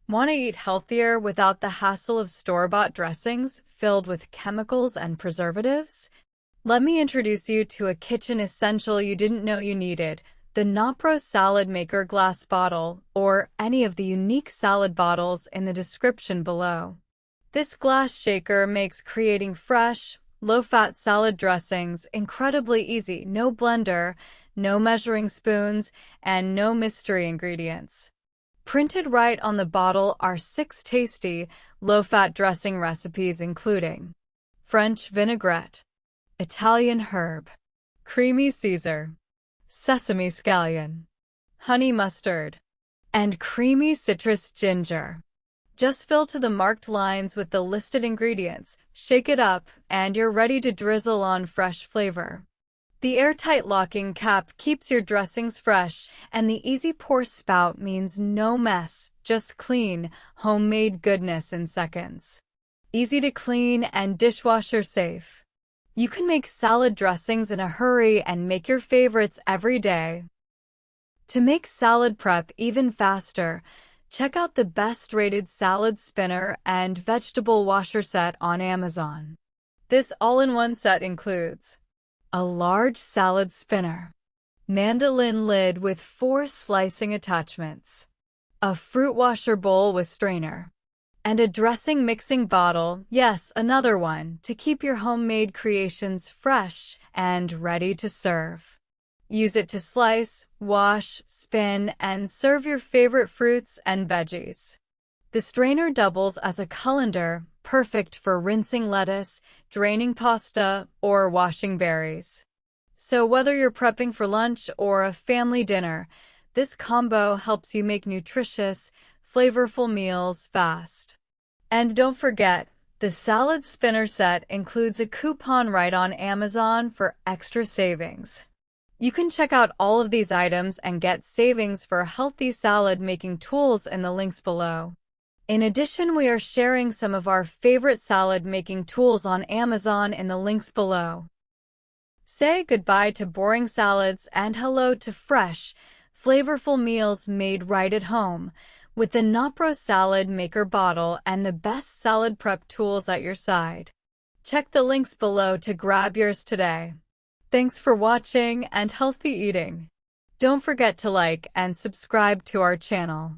Want to eat healthier without the hassle of store-bought dressings filled with chemicals and preservatives? Let me introduce you to a kitchen essential you didn't know you needed, the Napro Salad Maker glass bottle, or any of the unique salad bottles in the description below. This glass shaker makes creating fresh, low-fat salad dressings incredibly easy. No blender, no measuring spoons, and no mystery ingredients. Printed right on the bottle are 6 tasty, low-fat dressing recipes including French vinaigrette, Italian herb, creamy Caesar, sesame scallion, honey mustard, and creamy citrus ginger. Just fill to the marked lines with the listed ingredients, shake it up, and you're ready to drizzle on fresh flavor. The airtight locking cap keeps your dressings fresh, and the easy pour spout means no mess, just clean, homemade goodness in seconds. Easy to clean and dishwasher safe. You can make salad dressings in a hurry and make your favorites every day. To make salad prep even faster, check out the best-rated salad spinner and vegetable washer set on Amazon. This all-in-one set includes a large salad spinner, mandolin lid with 4 slicing attachments, a fruit washer bowl with strainer, and a dressing mixing bottle, yes, another one, to keep your homemade creations fresh and ready to serve. Use it to slice, wash, spin, and serve your favorite fruits and veggies. The strainer doubles as a colander, perfect for rinsing lettuce, draining pasta, or washing berries. So whether you're prepping for lunch or a family dinner, this combo helps you make nutritious, flavorful meals fast. And don't forget, the salad spinner set includes a coupon right on Amazon for extra savings. You can check out all of these items and get savings for healthy salad making tools in the links below. In addition, we are sharing some of our favorite salad making tools on Amazon in the links below. Say goodbye to boring salads and hello to fresh, flavorful meals made right at home with the Napro Salad Maker bottle and the best salad prep tools at your side. Check the links below to grab yours today. Thanks for watching and healthy eating. Don't forget to like and subscribe to our channel.